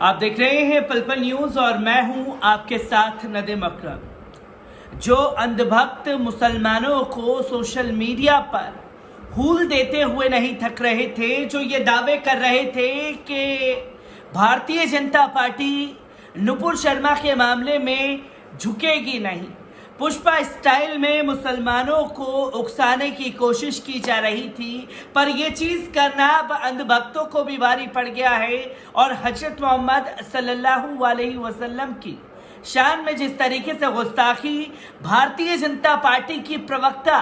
आप देख रहे हैं पल पल न्यूज और मैं हूं आपके साथ नदीम अकरम। जो अंधभक्त मुसलमानों को सोशल मीडिया पर हूल देते हुए नहीं थक रहे थे, जो ये दावे कर रहे थे कि भारतीय जनता पार्टी नुपुर शर्मा के मामले में झुकेगी नहीं, पुष्पा स्टाइल में मुसलमानों को उकसाने की कोशिश की जा रही थी, पर यह चीज करना अब अंधभक्तों को भी भारी पड़ गया है। और हजरत मोहम्मद सल्लल्लाहु अलैहि वसल्लम की शान में जिस तरीके से गुस्ताखी भारतीय जनता पार्टी की प्रवक्ता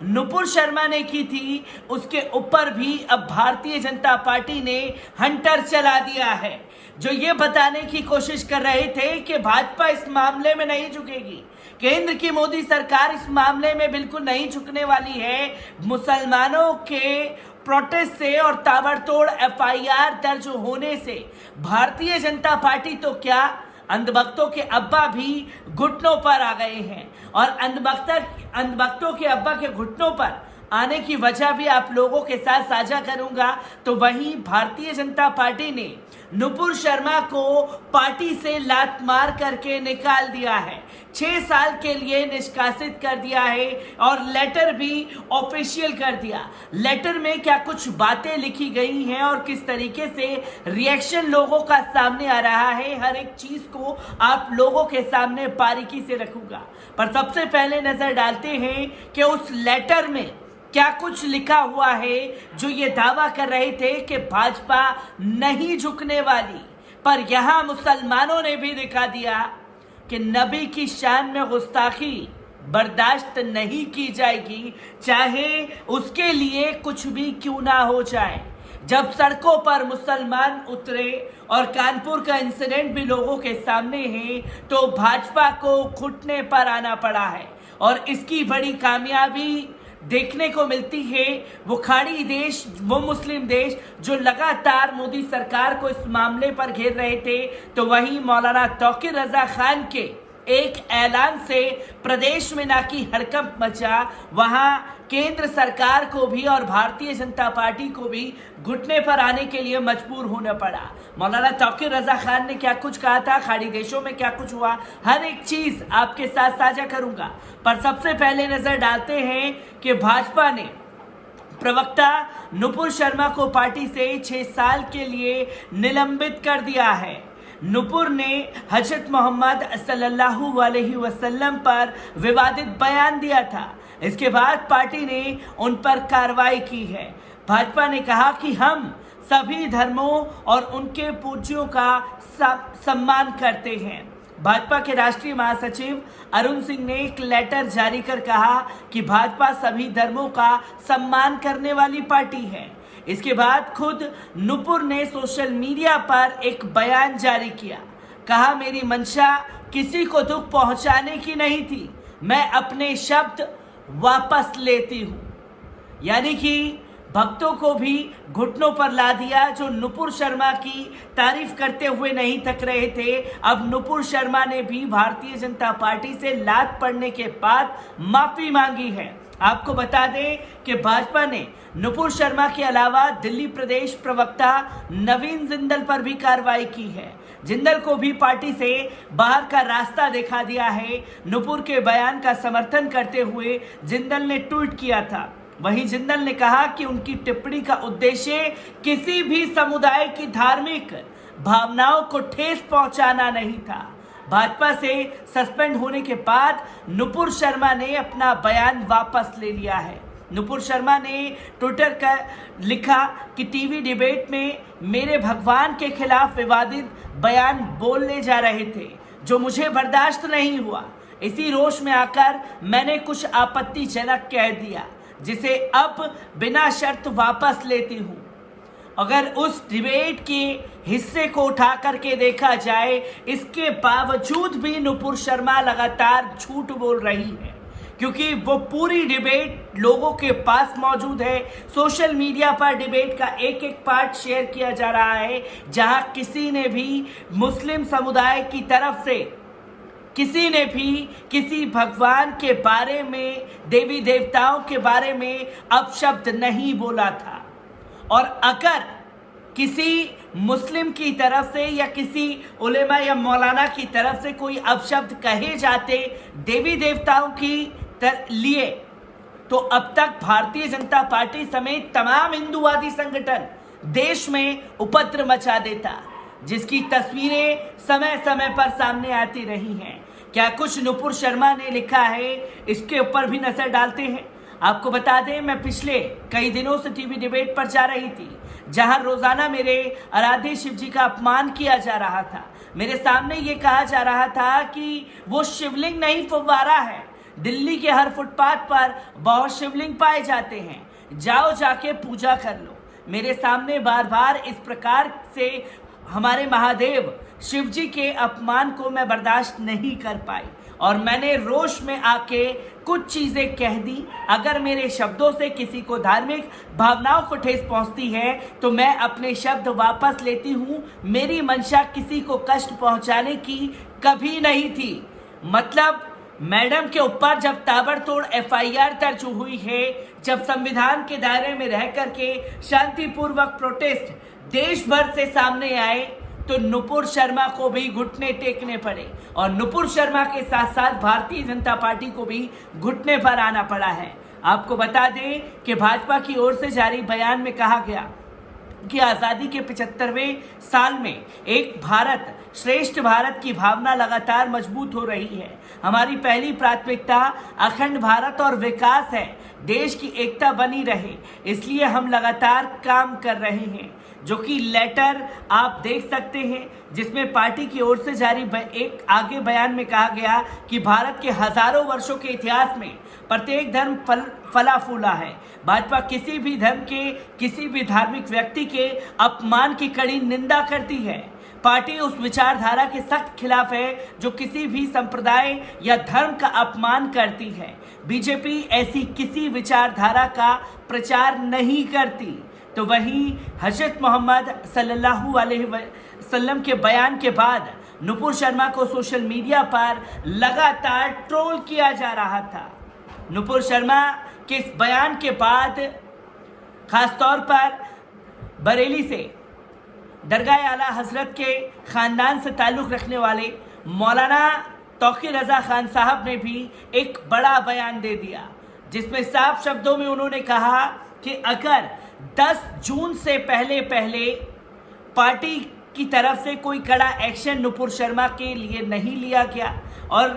नुपुर शर्मा ने की थी, उसके ऊपर भी अब भारतीय जनता पार्टी ने हंटर चला दिया है, जो ये बताने की कोशिश कर रहे थे कि भाजपा इस मामले में नहीं झुकेगी। केंद्र की मोदी सरकार इस मामले में बिल्कुल नहीं झुकने वाली है। मुसलमानों के प्रोटेस्ट से और ताबड़तोड़ एफआईआर दर्ज होने से भारतीय जनता पार्टी तो क्या, अंधभक्तों के अब्बा भी घुटनों पर आ गए हैं। और अंधभक्तों के अब्बा के घुटनों पर आने की वजह भी आप लोगों के साथ साझा करूंगा। तो वहीं भारतीय जनता पार्टी ने नुपुर शर्मा को पार्टी से लात मार करके निकाल दिया है, 6 साल के लिए निष्कासित कर दिया है और लेटर भी ऑफिशियल कर दिया। लेटर में क्या कुछ बातें लिखी गई हैं और किस तरीके से रिएक्शन लोगों का सामने आ रहा है, हर एक चीज को आप लोगों के सामने बारीकी से रखूंगा। पर सबसे पहले नजर डालते हैं कि उस लेटर में क्या कुछ लिखा हुआ है, जो ये दावा कर रहे थे कि भाजपा नहीं झुकने वाली। पर यहां मुसलमानों ने भी दिखा दिया कि नबी की शान में गुस्ताखी बर्दाश्त नहीं की जाएगी, चाहे उसके लिए कुछ भी क्यों ना हो जाए। जब सड़कों पर मुसलमान उतरे और कानपुर का इंसिडेंट भी लोगों के सामने है, तो भाजपा को घुटने पर आना पड़ा है। और इसकी बड़ी कामयाबी देखने को मिलती है वो खाड़ी देश, वो मुस्लिम देश जो लगातार मोदी सरकार को इस मामले पर घेर रहे थे। तो वहीं मौलाना तौकीर रजा खान के एक ऐलान से प्रदेश में ना की हड़कंप मचा, वहां केंद्र सरकार को भी और भारतीय जनता पार्टी को भी घुटने पर आने के लिए मजबूर होना पड़ा। मौलाना तौकीर रजा खान ने क्या कुछ कहा था, खाड़ी देशों में क्या कुछ हुआ, हर एक चीज आपके साथ साझा करूंगा। पर सबसे पहले नजर डालते हैं कि भाजपा ने प्रवक्ता नुपुर शर्मा को पार्टी से 6 साल के लिए निलंबित कर दिया है। नुपुर ने हजरत मोहम्मद सल्लल्लाहु अलैहि वसल्लम पर विवादित बयान दिया था। इसके बाद पार्टी ने उन पर कार्रवाई की है। भाजपा ने कहा कि हम सभी धर्मों और उनके पूज्यों का सम्मान करते हैं। भाजपा के राष्ट्रीय महासचिव अरुण सिंह ने एक लेटर जारी कर कहा कि भाजपा सभी धर्मों का सम्मान करने वाली पार्टी है। इसके बाद खुद नुपुर ने सोशल मीडिया पर एक बयान जारी किया, कहा मेरी मंशा किसी को दुख पहुंचाने की नहीं थी, मैं अपने शब्द वापस लेती हूं। यानी कि भक्तों को भी घुटनों पर ला दिया, जो नुपुर शर्मा की तारीफ करते हुए नहीं थक रहे थे। अब नुपुर शर्मा ने भी भारतीय जनता पार्टी से लात पड़ने के बाद माफी मांगी है। आपको बता दें कि भाजपा ने नुपुर शर्मा के अलावा दिल्ली प्रदेश प्रवक्ता नवीन जिंदल पर भी कार्रवाई की है। जिंदल को भी पार्टी से बाहर का रास्ता दिखा दिया है। नुपुर के बयान का समर्थन करते हुए जिंदल ने ट्वीट किया था। वहीं जिंदल ने कहा कि उनकी टिप्पणी का उद्देश्य किसी भी समुदाय की धार्मिक भावनाओं को ठेस पहुंचाना नहीं था। भाजपा से सस्पेंड होने के बाद नुपुर शर्मा ने अपना बयान वापस ले लिया है। नुपुर शर्मा ने ट्विटर पर लिखा कि टीवी डिबेट में मेरे भगवान के खिलाफ विवादित बयान बोलने जा रहे थे, जो मुझे बर्दाश्त नहीं हुआ। इसी रोष में आकर मैंने कुछ आपत्तिजनक कह दिया, जिसे अब बिना शर्त वापस लेती हूँ। अगर उस डिबेट के हिस्से को उठा करके देखा जाए, इसके बावजूद भी नुपुर शर्मा लगातार झूठ बोल रही है, क्योंकि वो पूरी डिबेट लोगों के पास मौजूद है। सोशल मीडिया पर डिबेट का एक एक पार्ट शेयर किया जा रहा है, जहां किसी ने भी मुस्लिम समुदाय की तरफ से किसी ने भी किसी भगवान के बारे में, देवी देवताओं के बारे में अपशब्द नहीं बोला था। और अगर किसी मुस्लिम की तरफ से या किसी उलेमा या मौलाना की तरफ से कोई अपशब्द कहे जाते देवी देवताओं की लिए, तो अब तक भारतीय जनता पार्टी समेत तमाम हिंदूवादी संगठन देश में उपद्रव मचा देता, जिसकी तस्वीरें समय समय पर सामने आती रही हैं। क्या कुछ नुपुर शर्मा ने लिखा है, इसके ऊपर भी नजर डालते हैं। आपको बता दें, मैं पिछले कई दिनों से टीवी डिबेट पर जा रही थी, जहां रोजाना मेरे आराध्य शिव जी का अपमान किया जा रहा था। मेरे सामने ये कहा जा रहा था कि वो शिवलिंग नहीं, फव्वारा है। दिल्ली के हर फुटपाथ पर बहुत शिवलिंग पाए जाते हैं, जाओ जाके पूजा कर लो। मेरे सामने बार बार इस प्रकार से हमारे महादेव शिव जी के अपमान को मैं बर्दाश्त नहीं कर पाई और मैंने रोष में आके कुछ चीजें कह दी। अगर मेरे शब्दों से किसी को धार्मिक भावनाओं को ठेस पहुंचती है तो मैं अपने शब्द वापस लेती हूं। मेरी मंशा किसी को कष्ट पहुंचाने की कभी नहीं थी। मतलब मैडम के ऊपर जब ताबड़तोड़ एफआईआर दर्ज हुई है, जब संविधान के दायरे में रह करके शांतिपूर्वक प्रोटेस्ट देश भर से सामने आए, तो नुपुर शर्मा को भी घुटने टेकने पड़े और नुपुर शर्मा के साथ साथ भारतीय जनता पार्टी को भी घुटने पर आना पड़ा है। आपको बता दें कि भाजपा की ओर से जारी बयान में कहा गया कि आज़ादी के 75वें साल में एक भारत श्रेष्ठ भारत की भावना लगातार मजबूत हो रही है। हमारी पहली प्राथमिकता अखंड भारत और विकास है, देश की एकता बनी रहे, इसलिए हम लगातार काम कर रहे हैं। जो कि लेटर आप देख सकते हैं, जिसमें पार्टी की ओर से जारी एक आगे बयान में कहा गया कि भारत के हजारों वर्षों के इतिहास में प्रत्येक धर्म फला फूला है। भाजपा किसी भी धर्म के, किसी भी धार्मिक व्यक्ति के अपमान की कड़ी निंदा करती है। पार्टी उस विचारधारा के सख्त खिलाफ है जो किसी भी संप्रदाय या धर्म का अपमान करती है। बीजेपी ऐसी किसी विचारधारा का प्रचार नहीं करती। तो वहीं हजरत मोहम्मद सल्लल्लाहु अलैहि वसल्लम के बयान के बाद नुपुर शर्मा को सोशल मीडिया पर लगातार ट्रोल किया जा रहा था। नुपुर शर्मा के इस बयान के बाद खासतौर पर बरेली से दरगाह आला हजरत के ख़ानदान से ताल्लुक़ रखने वाले मौलाना तौक़ीर रज़ा खान साहब ने भी एक बड़ा बयान दे दिया, जिसमें साफ शब्दों में उन्होंने कहा कि अगर 10 जून से पहले पार्टी की तरफ से कोई कड़ा एक्शन नुपुर शर्मा के लिए नहीं लिया गया और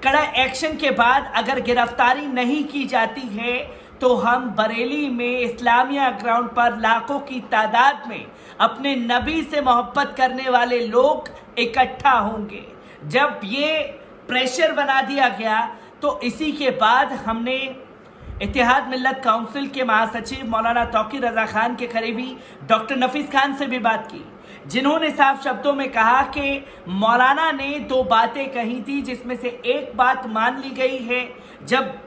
कड़ा एक्शन के बाद अगर गिरफ्तारी नहीं की जाती है, तो हम बरेली में इस्लामिया ग्राउंड पर लाखों की तादाद में अपने नबी से मोहब्बत करने वाले लोग इकट्ठा होंगे। जब ये प्रेशर बना दिया गया, तो इसी के बाद हमने इत्तेहाद मिल्लत काउंसिल के महासचिव मौलाना तौक़ीर रज़ा खान के करीबी डॉक्टर नफीस खान से भी बात की, जिन्होंने साफ शब्दों में कहा कि मौलाना ने 2 बातें कही थी, जिसमें से एक बात मान ली गई है। जब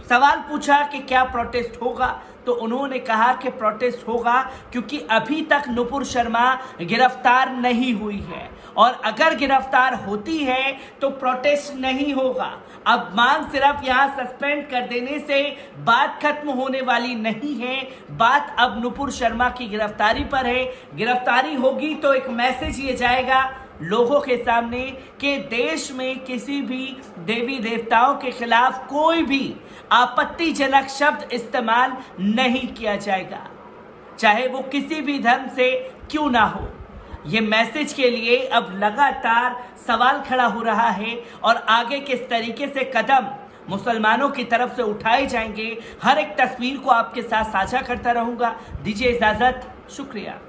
सवाल पूछा कि क्या प्रोटेस्ट होगा, तो उन्होंने कहा कि प्रोटेस्ट होगा, क्योंकि अभी तक नुपुर शर्मा गिरफ्तार नहीं हुई है और अगर गिरफ्तार होती है तो प्रोटेस्ट नहीं होगा। अब मांग सिर्फ यहाँ सस्पेंड कर देने से बात खत्म होने वाली नहीं है, बात अब नुपुर शर्मा की गिरफ्तारी पर है। गिरफ्तारी होगी तो एक मैसेज ये जाएगा लोगों के सामने कि देश में किसी भी देवी देवताओं के खिलाफ कोई भी आपत्तिजनक शब्द इस्तेमाल नहीं किया जाएगा, चाहे वो किसी भी धर्म से क्यों ना हो। ये मैसेज के लिए अब लगातार सवाल खड़ा हो रहा है और आगे किस तरीके से कदम मुसलमानों की तरफ से उठाए जाएंगे, हर एक तस्वीर को आपके साथ साझा करता रहूंगा। दीजिए इजाजत, शुक्रिया।